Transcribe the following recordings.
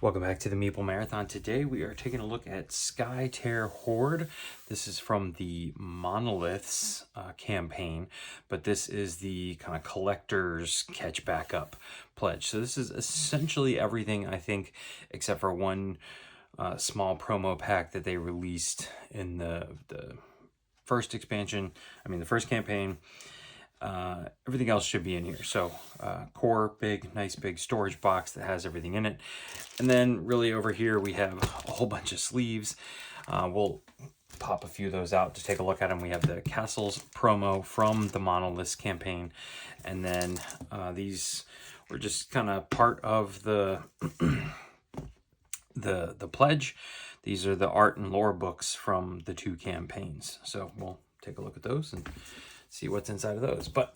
Welcome back to the Meeple Marathon. Today we are taking a look at SkyTear Horde. This is from the Monoliths campaign, but this is the kind of collector's catch back up pledge. So this is essentially everything, I think, except for one small promo pack that they released in the first expansion. The first campaign. Everything else should be in here. So core, nice big storage box that has everything in it. And then really over here we have a whole bunch of sleeves. We'll pop a few of those out to take a look at them. We have the Castles promo from the Monoliths campaign. And then these were just kind of part of the the pledge. These are the art and lore books from the two campaigns. So we'll take a look at those and see what's inside of those. But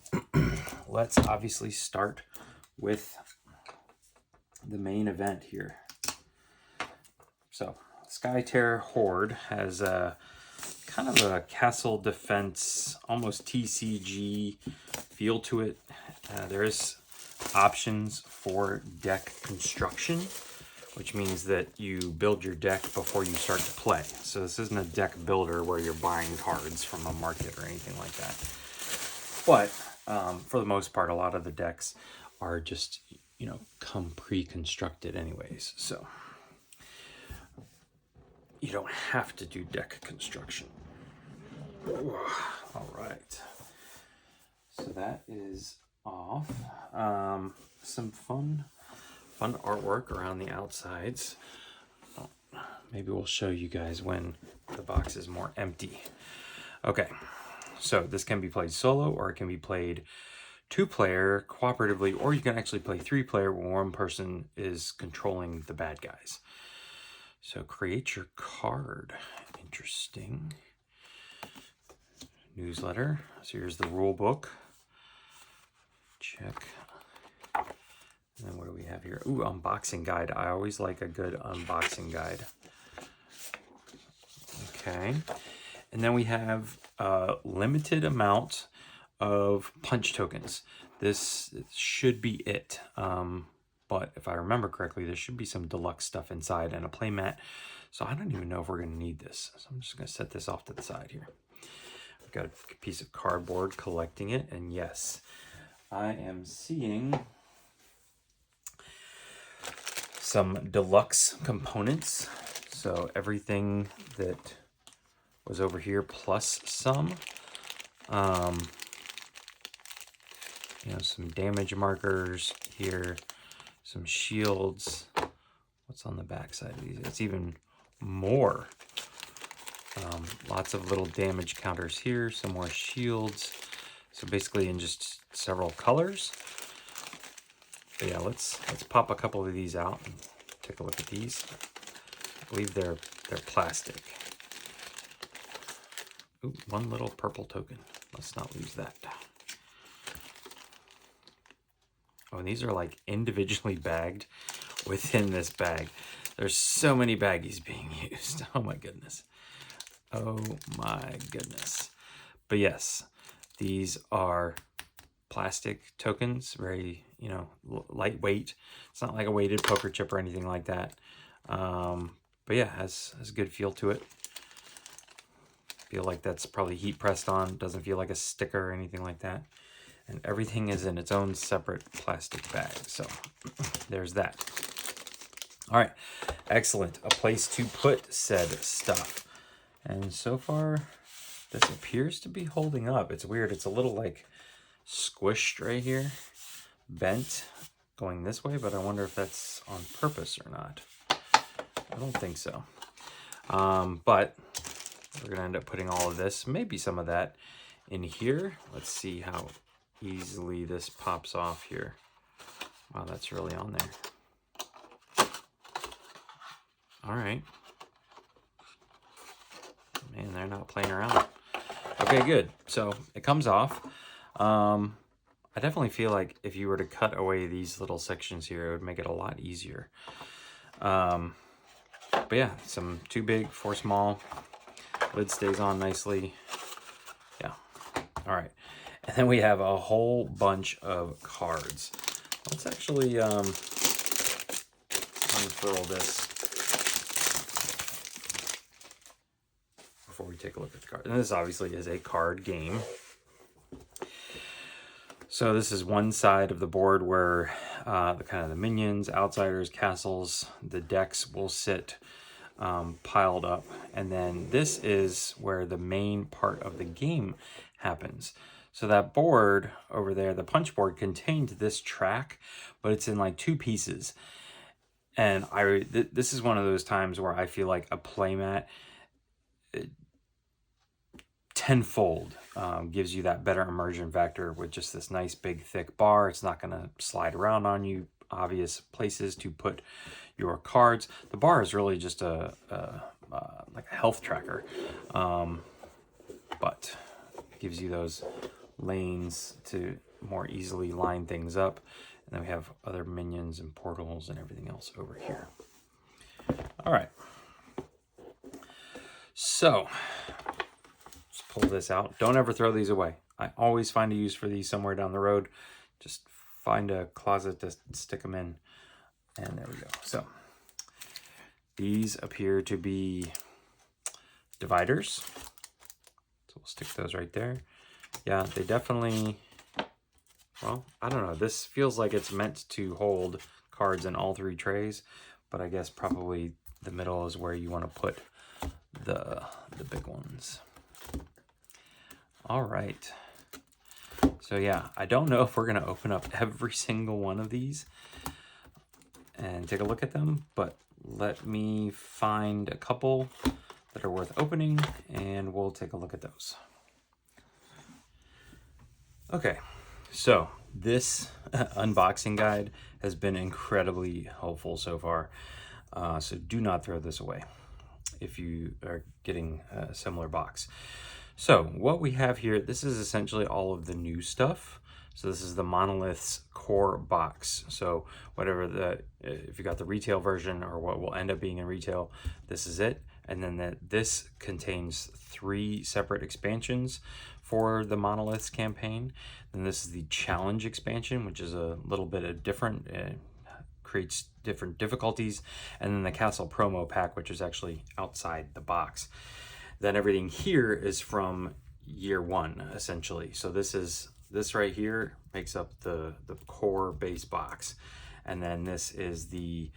let's obviously start with the main event here. So SkyTear Horde has a kind of a castle defense, almost TCG feel to it. There is options for deck construction, which means that you build your deck before you start to play. So this isn't a deck builder where you're buying cards from a market or anything like that. But for the most part, a lot of the decks are just, come pre-constructed anyways. So you don't have to do deck construction. All right. So that is off. Some fun artwork around the outsides. Maybe we'll show you guys when the box is more empty. Okay. So this can be played solo, or it can be played two-player cooperatively, or you can actually play three-player where one person is controlling the bad guys. So create your card. Interesting. Newsletter. So here's the rule book. Check. And then what do we have here? Ooh, unboxing guide. I always like a good unboxing guide. Okay. And then we have a limited amount of punch tokens. This should be it. But if I remember correctly, there should be some deluxe stuff inside and a playmat. So I don't even know if we're going to need this. So I'm just going to set this off to the side here. I've got a piece of cardboard collecting it. And yes, I am seeing some deluxe components. So everything that was over here plus some. Some damage markers here, some shields. What's on the back side of these? It's even more. Lots of little damage counters here, some more shields. So basically in just several colors. But yeah, let's pop a couple of these out and take a look at these. I believe they're plastic. Ooh, one little purple token. Let's not lose that. Oh, and these are like individually bagged within this bag. There's so many baggies being used. Oh my goodness. Oh my goodness. But yes, these are plastic tokens, very, lightweight. It's not like a weighted poker chip or anything like that. But yeah, has a good feel to it. Feel like that's probably heat pressed on. Doesn't feel like a sticker or anything like that. And everything is in its own separate plastic bag. So there's that. All right, excellent. A place to put said stuff. And so far, this appears to be holding up. It's weird. It's a little like squished right here, bent going this way, but I wonder if that's on purpose or not. I don't think so. But we're gonna end up putting all of this, maybe some of that in here. Let's see how easily this pops off here. Wow, that's really on there. All right. Man, they're not playing around. Okay, good. So it comes off. I definitely feel like if you were to cut away these little sections here, it would make it a lot easier. But yeah, some 2 big, 4 small. Lid stays on nicely. Yeah. All right. And then we have a whole bunch of cards. Let's actually unfurl this before we take a look at the card. And this obviously is a card game. So this is one side of the board where the kind of the minions, outsiders, castles, the decks will sit piled up. And then this is where the main part of the game happens. So that board over there, the punch board, contained this track, but it's in like 2 pieces. And this is one of those times where I feel like a playmat tenfold gives you that better immersion factor with just this nice big thick bar. It's not going to slide around on you. Obvious places to put your cards. The bar is really just like a health tracker, but it gives you those lanes to more easily line things up. And then we have other minions and portals and everything else over here. All right. So let's pull this out. Don't ever throw these away. I always find a use for these somewhere down the road. Just find a closet to stick them in. And there we go. So these appear to be dividers. So we'll stick those right there. Yeah, they definitely, well, I don't know. This feels like it's meant to hold cards in all 3 trays, but I guess probably the middle is where you want to put the big ones. All right. So yeah, I don't know if we're going to open up every single one of these and take a look at them, but let me find a couple that are worth opening and we'll take a look at those. Okay, so this unboxing guide has been incredibly helpful so far. So do not throw this away if you are getting a similar box. So what we have here, this is essentially all of the new stuff. So this is the Monoliths core box. So whatever if you got the retail version or what will end up being in retail, this is it. And then this contains 3 separate expansions for the Monoliths campaign. And this is the challenge expansion, which is a little bit of different, creates different difficulties. And then the castle promo pack, which is actually outside the box. Then everything here is from year 1, essentially. So this right here makes up the core base box. And then this is the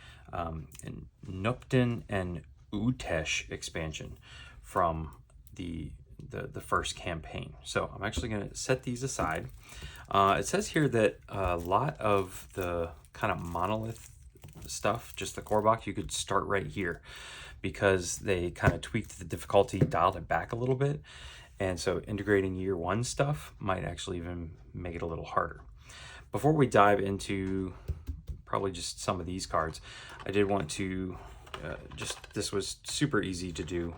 Nupten and Utesh expansion from the first campaign. So I'm actually going to set these aside. It says here that a lot of the kind of monolith stuff, just the core box, you could start right here because they kind of tweaked the difficulty, dialed it back a little bit. And so integrating year 1 stuff might actually even make it a little harder. Before we dive into probably just some of these cards, I did want to this was super easy to do.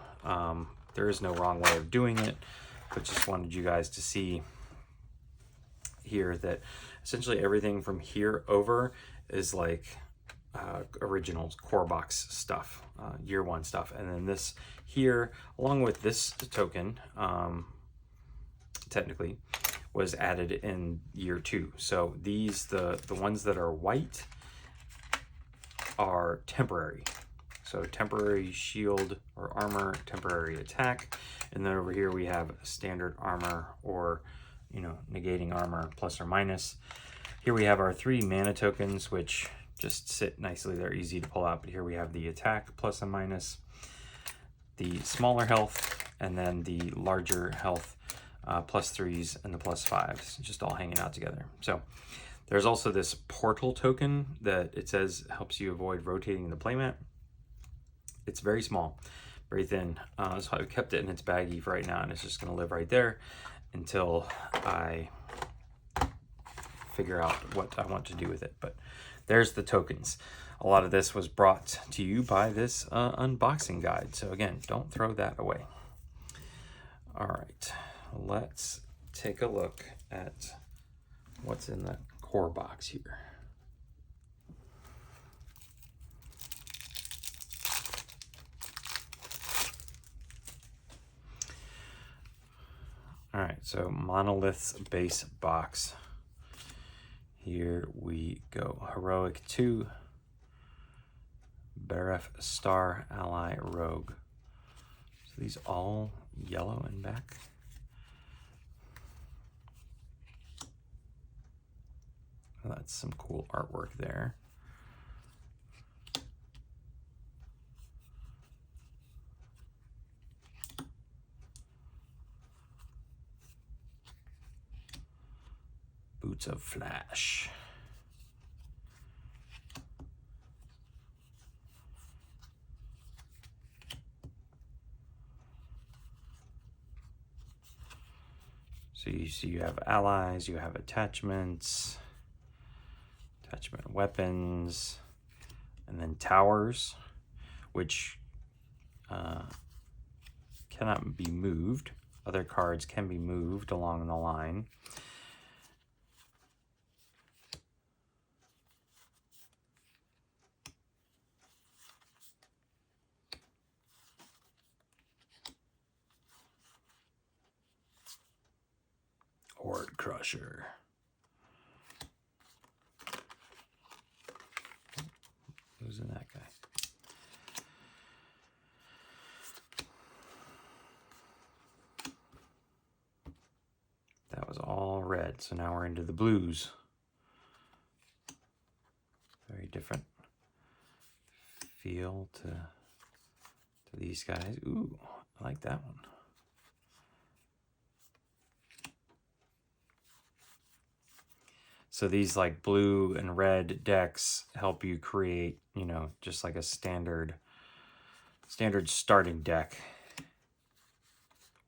There is no wrong way of doing it, but just wanted you guys to see here that essentially everything from here over is like original core box stuff, year 1 stuff. And then this here, along with this token, technically, was added in year 2. So these, the ones that are white are temporary. So temporary shield or armor, temporary attack. And then over here we have standard armor or, you know, negating armor plus or minus. Here we have our 3 mana tokens, which just sit nicely. They're easy to pull out, but here we have the attack plus and minus, the smaller health, and then the larger health plus 3s and the plus 5s, just all hanging out together. So there's also this portal token that it says helps you avoid rotating the playmat. It's very small, very thin, so I've kept it in its baggie for right now, and it's just going to live right there until I figure out what I want to do with it. But there's the tokens. A lot of this was brought to you by this unboxing guide. So again, don't throw that away. All right, let's take a look at what's in the core box here. All right, so Monoliths base box. Here we go. Heroic 2. Baref Star Ally Rogue. So these all yellow and back. Well, that's some cool artwork there. Boots of Flash. So you see you have allies, you have attachments, attachment weapons, and then towers, which cannot be moved. Other cards can be moved along the line. Horde Crusher. Who's in that guy? That was all red, so now we're into the blues. Very different feel to these guys. Ooh, I like that one. So these like blue and red decks help you create, you know, just like a standard starting deck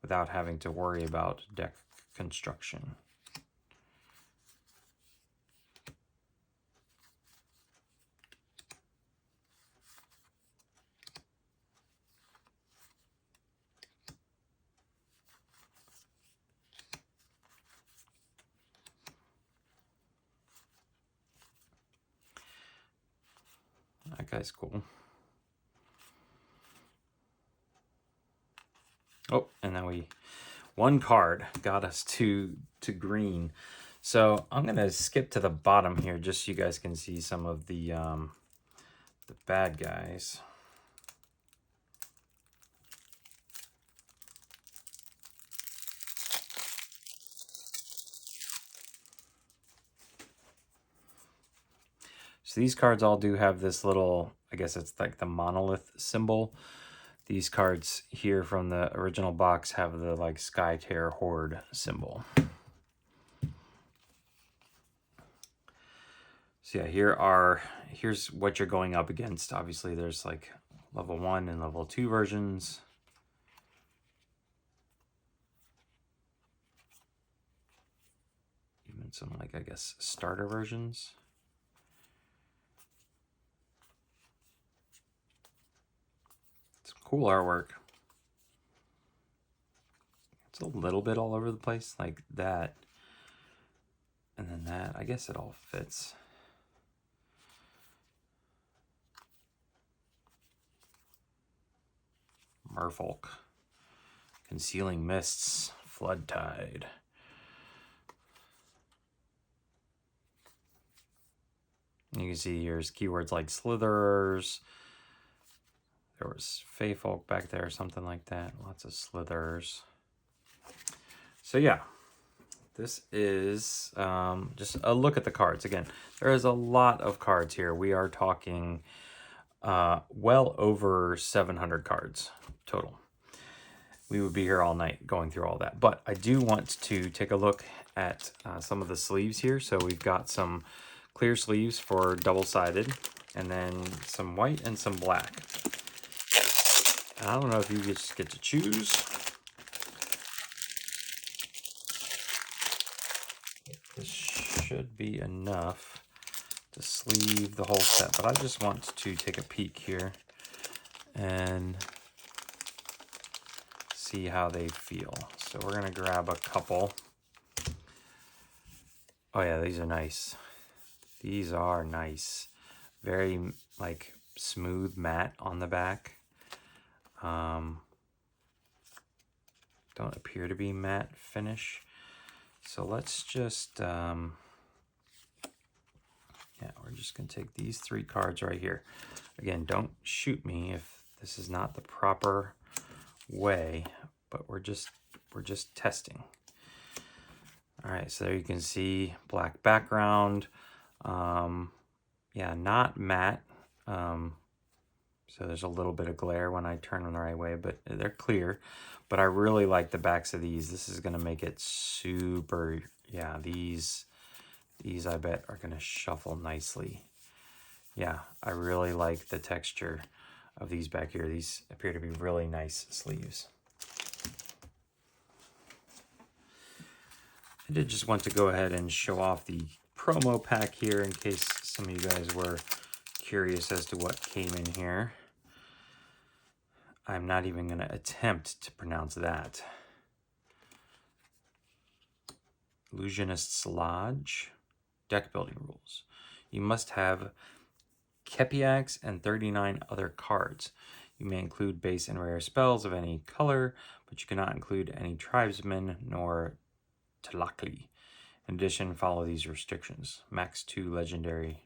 without having to worry about deck construction. That guy's cool. Oh, and then one card got us to green. So I'm gonna skip to the bottom here just so you guys can see some of the bad guys. So these cards all do have this little, I guess it's like the monolith symbol. These cards here from the original box have the like SkyTear Horde symbol. So yeah, here's what you're going up against. Obviously there's like level 1 and level 2 versions. Even some like, I guess, starter versions. Some cool artwork. It's a little bit all over the place, like that. And then that, I guess it all fits. Merfolk. Concealing Mists. Flood Tide. You can see here's keywords like Slitherers. There was Fey Folk back there, something like that. Lots of Slitherers. So yeah, this is just a look at the cards. Again, there is a lot of cards here. We are talking well over 700 cards total. We would be here all night going through all that. But I do want to take a look at some of the sleeves here. So we've got some clear sleeves for double-sided, and then some white and some black. And I don't know if you just get to choose. This should be enough to sleeve the whole set, but I just want to take a peek here and see how they feel. So we're gonna grab a couple. Oh yeah, these are nice. These are nice. Very like smooth matte on the back. Don't appear to be matte finish. So let's just, yeah, Yeah, we're just going to take these 3 cards right here. Again, don't shoot me if this is not the proper way, but we're just testing. All right, so there you can see black background. Yeah, not matte. So there's a little bit of glare when I turn them the right way, but they're clear. But I really like the backs of these. This is going to make it super, yeah, these I bet are going to shuffle nicely. Yeah, I really like the texture of these back here. These appear to be really nice sleeves. I did just want to go ahead and show off the promo pack here in case some of you guys were curious as to what came in here. I'm not even going to attempt to pronounce that. Illusionist's Lodge. Deck building rules. You must have Kepiax and 39 other cards. You may include base and rare spells of any color, but you cannot include any tribesmen nor Tlakli. In addition, follow these restrictions. Max 2 legendary.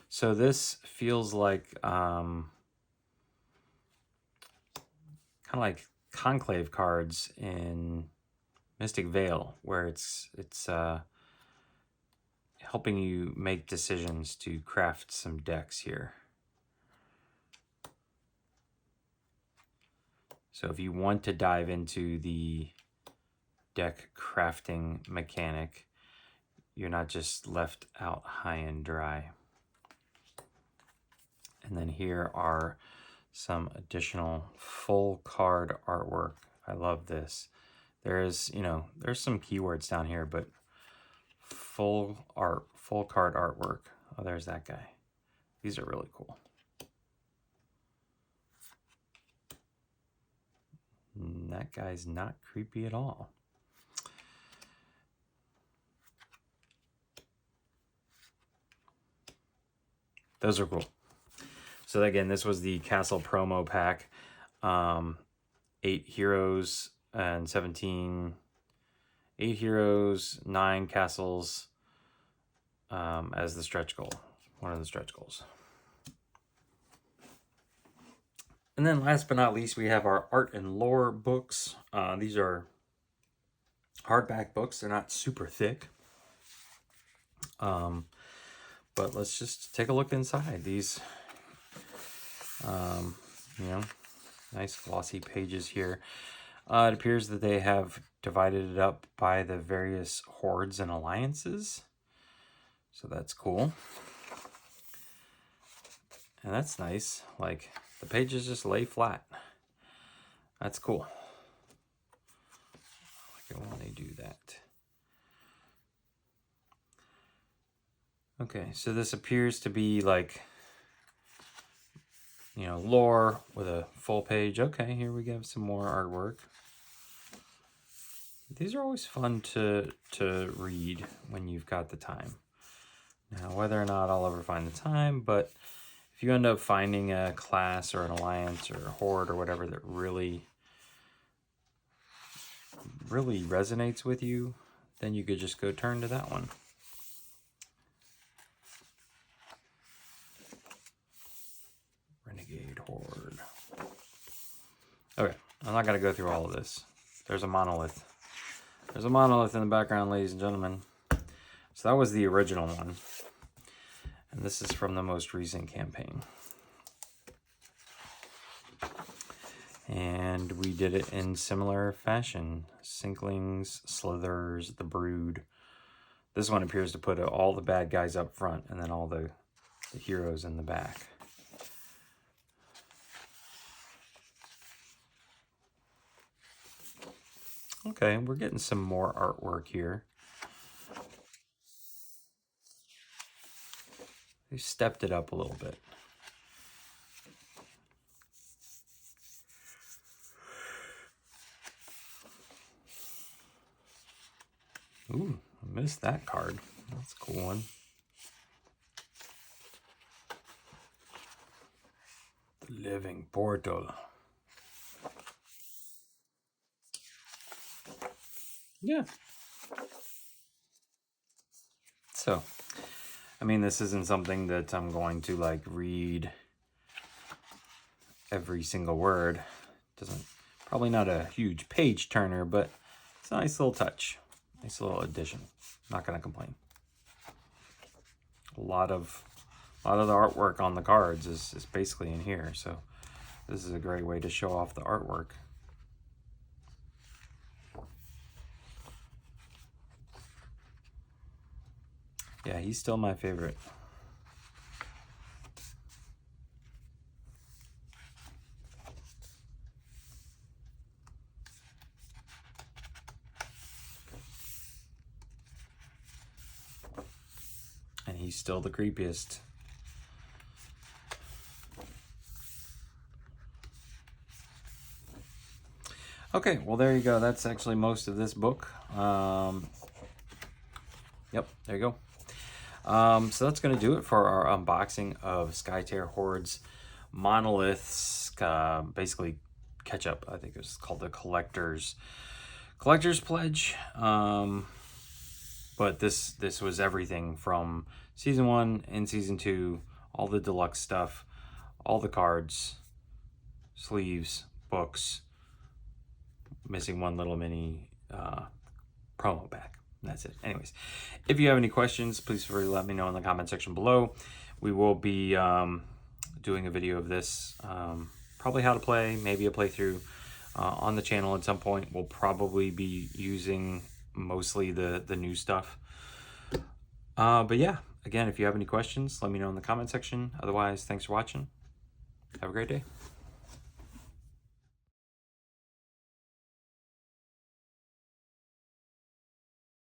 So this feels like kind of like Conclave cards in Mystic Vale, where it's helping you make decisions to craft some decks here. So if you want to dive into the deck crafting mechanic, you're not just left out high and dry. And then here are some additional full card artwork. I love this. There's, you know, there's some keywords down here, but full card artwork. Oh, there's that guy. These are really cool. That guy's not creepy at all. Those are cool. So again, this was the Castle promo pack. 8 heroes and 17... 8 heroes, 9 castles as the stretch goal. One of the stretch goals. And then last but not least, we have our art and lore books. These are hardback books. They're not super thick. But let's just take a look inside. These, you know, nice glossy pages here. It appears that they have divided it up by the various hordes and alliances. So that's cool. And that's nice. Like, the pages just lay flat. That's cool. I like it when they do that. Okay, so this appears to be like, you know, lore with a full page. Okay, here we have some more artwork. These are always fun to read when you've got the time. Now, whether or not I'll ever find the time, but if you end up finding a class or an alliance or a horde or whatever that really resonates with you, then you could just go turn to that one. Renegade Horde. Okay, I'm not going to go through all of this. There's a monolith. There's a monolith in the background, ladies and gentlemen. So that was the original one. And this is from the most recent campaign. And we did it in similar fashion. Sinklings, Slithers, the Brood. This one appears to put all the bad guys up front and then all the heroes in the back. Okay, we're getting some more artwork here. They stepped it up a little bit. Ooh, I missed that card. That's a cool one. The Living Portal. Yeah, So, I mean, this isn't something that I'm going to like read every single word. Probably not a huge page turner, but it's a nice little touch. Nice little addition. Not gonna complain. A lot of the artwork on the cards is basically in here, so this is a great way to show off the artwork. Yeah, he's still my favorite. And he's still the creepiest. Okay, well, there you go. That's actually most of this book. Yep, there you go. So that's going to do it for our unboxing of SkyTear Horde's Monoliths. Basically, catch up. I think it was called the Collector's Pledge. But this was everything from Season 1 and Season 2, all the deluxe stuff, all the cards, sleeves, books, missing one little mini promo pack. That's it. Anyways, if you have any questions, please feel free to let me know in the comment section below. We will be doing a video of this, probably how to play, maybe a playthrough on the channel at some point. We'll probably be using mostly the new stuff. But yeah, again, if you have any questions, let me know in the comment section. Otherwise, thanks for watching. Have a great day.